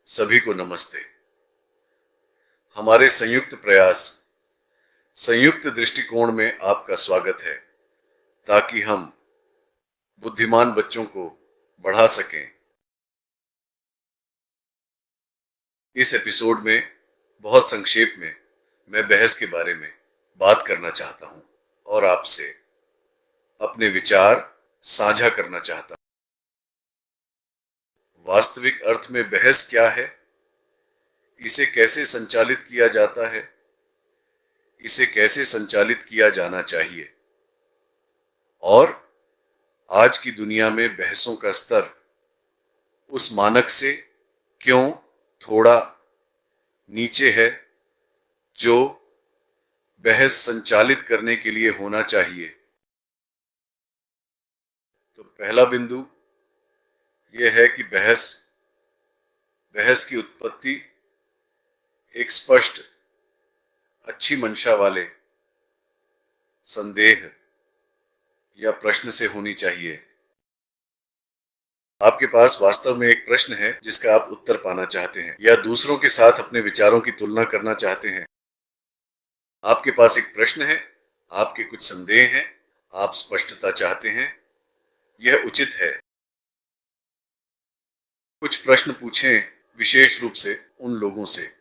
सभी को नमस्ते। हमारे संयुक्त प्रयास, संयुक्त दृष्टिकोण में आपका स्वागत है, ताकि हम बुद्धिमान बच्चों को बढ़ा सकें। इस एपिसोड में बहुत संक्षेप में मैं बहस के बारे में बात करना चाहता हूं और आपसे अपने विचार साझा करना चाहता हूं। वास्तविक अर्थ में बहस क्या है, इसे कैसे संचालित किया जाता है, इसे कैसे संचालित किया जाना चाहिए, और आज की दुनिया में बहसों का स्तर उस मानक से क्यों थोड़ा नीचे है जो बहस संचालित करने के लिए होना चाहिए। तो पहला बिंदु यह है कि बहस की उत्पत्ति एक स्पष्ट, अच्छी मंशा वाले संदेह या प्रश्न से होनी चाहिए। आपके पास वास्तव में एक प्रश्न है जिसका आप उत्तर पाना चाहते हैं, या दूसरों के साथ अपने विचारों की तुलना करना चाहते हैं। आपके पास एक प्रश्न है, आपके कुछ संदेह हैं, आप स्पष्टता चाहते हैं, यह उचित है। कुछ प्रश्न पूछें, विशेष रूप से उन लोगों से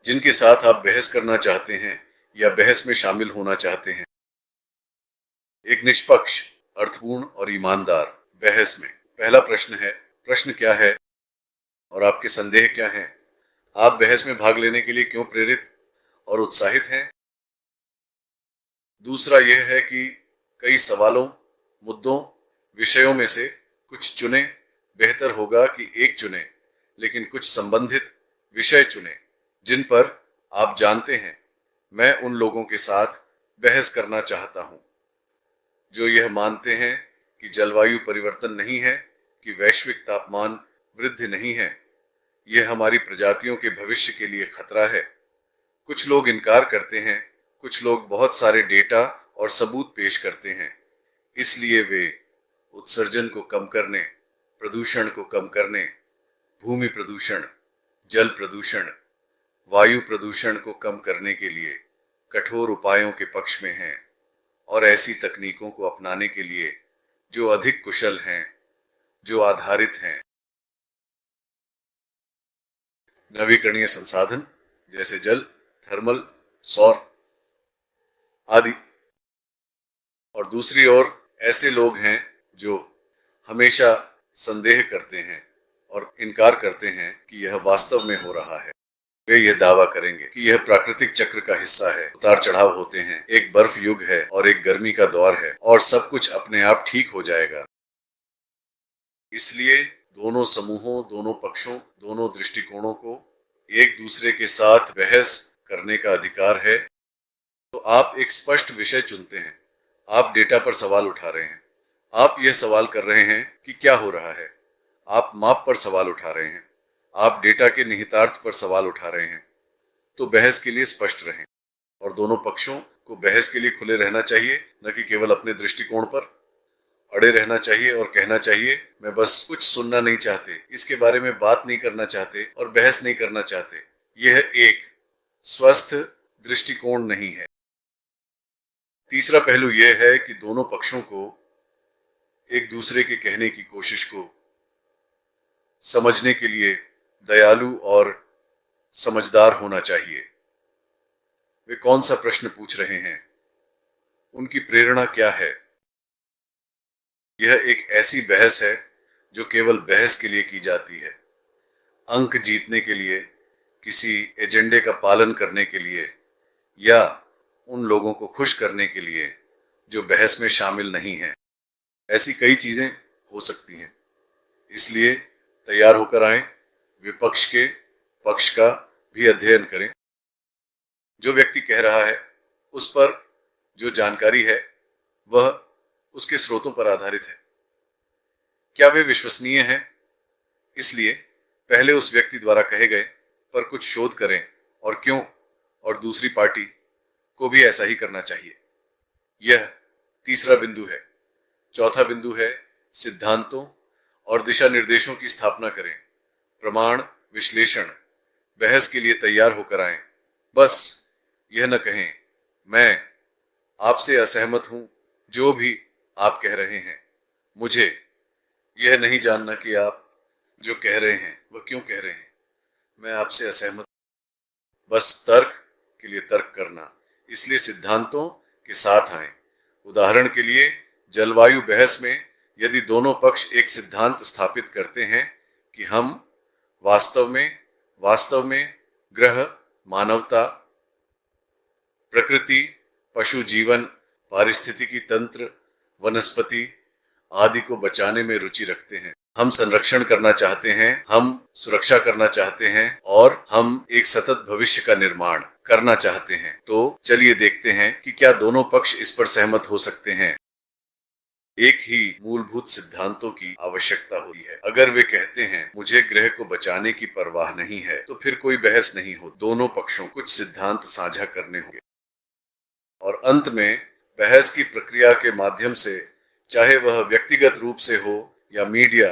जिनके साथ आप बहस करना चाहते हैं या बहस में शामिल होना चाहते हैं। एक निष्पक्ष, अर्थपूर्ण और ईमानदार बहस में पहला प्रश्न है, प्रश्न क्या है और आपके संदेह क्या हैं? आप बहस में भाग लेने के लिए क्यों प्रेरित और उत्साहित हैं? दूसरा यह है कि कई सवालों, मुद्दों, विषयों में से कुछ चुने। बेहतर होगा कि एक चुने, लेकिन कुछ संबंधित विषय चुने जिन पर आप जानते हैं मैं उन लोगों के साथ बहस करना चाहता हूं जो यह मानते हैं कि जलवायु परिवर्तन नहीं है, कि वैश्विक तापमान वृद्धि नहीं है, यह हमारी प्रजातियों के भविष्य के लिए खतरा है। कुछ लोग इनकार करते हैं, कुछ लोग बहुत सारे डेटा और सबूत पेश करते हैं। इसलिए वे उत्सर्जन को कम करने, प्रदूषण को कम करने, भूमि प्रदूषण, जल प्रदूषण, वायु प्रदूषण को कम करने के लिए कठोर उपायों के पक्ष में हैं और ऐसी तकनीकों को अपनाने के लिए जो अधिक कुशल हैं, जो आधारित हैं नवीकरणीय संसाधन जैसे जल, थर्मल, सौर आदि। और दूसरी ओर ऐसे लोग हैं जो हमेशा संदेह करते हैं और इनकार करते हैं कि यह वास्तव में हो रहा है। वे यह दावा करेंगे कि यह प्राकृतिक चक्र का हिस्सा है, उतार चढ़ाव होते हैं, एक बर्फ युग है और एक गर्मी का दौर है और सब कुछ अपने आप ठीक हो जाएगा। इसलिए दोनों समूहों, दोनों पक्षों, दोनों दृष्टिकोणों को एक दूसरे के साथ बहस करने का अधिकार है। तो आप एक स्पष्ट विषय चुनते हैं, आप डेटा पर सवाल उठा रहे हैं, आप यह सवाल कर रहे हैं कि क्या हो रहा है, आप माप पर सवाल उठा रहे हैं, आप डेटा के निहितार्थ पर सवाल उठा रहे हैं। तो बहस के लिए स्पष्ट रहें और दोनों पक्षों को बहस के लिए खुले रहना चाहिए, न कि केवल अपने दृष्टिकोण पर अड़े रहना चाहिए और कहना चाहिए मैं बस कुछ सुनना नहीं चाहते, इसके बारे में बात नहीं करना चाहते और बहस नहीं करना चाहते। यह एक स्वस्थ दृष्टिकोण नहीं है। तीसरा पहलू यह है कि दोनों पक्षों को एक दूसरे के कहने की कोशिश को समझने के लिए दयालु और समझदार होना चाहिए। वे कौन सा प्रश्न पूछ रहे हैं, उनकी प्रेरणा क्या है। यह एक ऐसी बहस है जो केवल बहस के लिए की जाती है, अंक जीतने के लिए, किसी एजेंडे का पालन करने के लिए, या उन लोगों को खुश करने के लिए जो बहस में शामिल नहीं हैं। ऐसी कई चीजें हो सकती हैं। इसलिए तैयार होकर आएं, विपक्ष के पक्ष का भी अध्ययन करें। जो व्यक्ति कह रहा है उस पर जो जानकारी है वह उसके स्रोतों पर आधारित है। क्या वे विश्वसनीय हैं? इसलिए पहले उस व्यक्ति द्वारा कहे गए पर कुछ शोध करें और क्यों, और दूसरी पार्टी को भी ऐसा ही करना चाहिए। यह तीसरा बिंदु है। चौथा बिंदु है सिद्धांतों और दिशा निर्देशों की स्थापना करें। प्रमाण, विश्लेषण, बहस के लिए तैयार होकर आएं। बस यह न कहें, मैं आपसे असहमत हूं जो भी आप कह रहे हैं। मुझे यह नहीं जानना कि आप जो कह रहे हैं वह क्यों कह रहे हैं। मैं आपसे असहमत, बस तर्क के लिए तर्क करना, इसलिए सिद्धांतों के साथ आएं। उदाहरण के लिए जलवायु बहस में यदि दोनों पक्ष एक सिद्धांत स्थापित करते हैं कि हम वास्तव में ग्रह, मानवता, प्रकृति, पशु जीवन, पारिस्थितिकी तंत्र, वनस्पति आदि को बचाने में रुचि रखते हैं, हम संरक्षण करना चाहते हैं, हम सुरक्षा करना चाहते हैं और हम एक सतत भविष्य का निर्माण करना चाहते हैं, तो चलिए देखते हैं कि क्या दोनों पक्ष इस पर सहमत हो सकते हैं। एक ही मूलभूत सिद्धांतों की आवश्यकता होती है। अगर वे कहते हैं मुझे ग्रह को बचाने की परवाह नहीं है, तो फिर कोई बहस नहीं हो। दोनों पक्षों कुछ सिद्धांत साझा करने होंगे और अंत में बहस की प्रक्रिया के माध्यम से, चाहे वह व्यक्तिगत रूप से हो या मीडिया,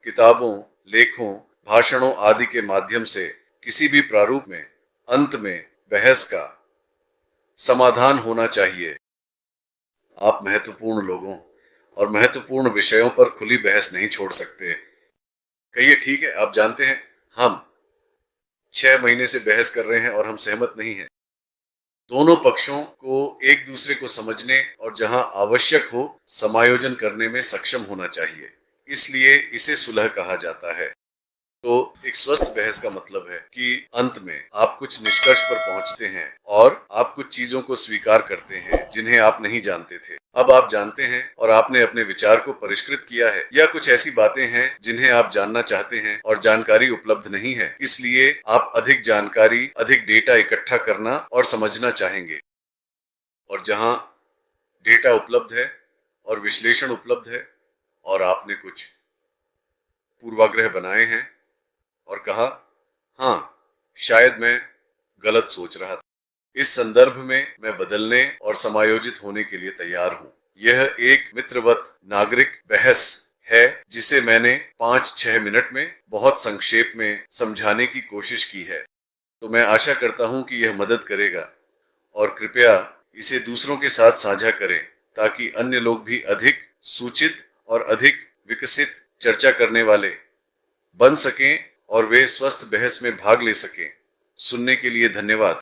किताबों, लेखों, भाषणों आदि के माध्यम से, किसी भी प्रारूप में अंत में बहस का समाधान होना चाहिए। आप महत्वपूर्ण लोगों और महत्वपूर्ण विषयों पर खुली बहस नहीं छोड़ सकते। कहिए ठीक है, आप जानते हैं हम 6 महीने से बहस कर रहे हैं और हम सहमत नहीं हैं। दोनों पक्षों को एक दूसरे को समझने और जहां आवश्यक हो समायोजन करने में सक्षम होना चाहिए, इसलिए इसे सुलह कहा जाता है। तो एक स्वस्थ बहस का मतलब है कि अंत में आप कुछ निष्कर्ष पर पहुंचते हैं और आप कुछ चीजों को स्वीकार करते हैं जिन्हें आप नहीं जानते थे। अब आप जानते हैं और आपने अपने विचार को परिष्कृत किया है, या कुछ ऐसी बातें हैं जिन्हें आप जानना चाहते हैं और जानकारी उपलब्ध नहीं है, इसलिए आप अधिक जानकारी, अधिक डेटा इकट्ठा करना और समझना चाहेंगे। और जहां डेटा उपलब्ध है और विश्लेषण उपलब्ध है और आपने कुछ पूर्वाग्रह बनाए हैं और कहा, हाँ, शायद मैं गलत सोच रहा था, इस संदर्भ में मैं बदलने और समायोजित होने के लिए तैयार हूं। यह एक मित्रवत नागरिक बहस है जिसे मैंने 5-6 मिनट में बहुत संक्षेप में समझाने की कोशिश की है। तो मैं आशा करता हूं कि यह मदद करेगा और कृपया इसे दूसरों के साथ साझा करें ताकि अन्य लोग भी अधिक सूचित और अधिक विकसित चर्चा करने वाले बन सकें और वे स्वस्थ बहस में भाग ले सकें। सुनने के लिए धन्यवाद।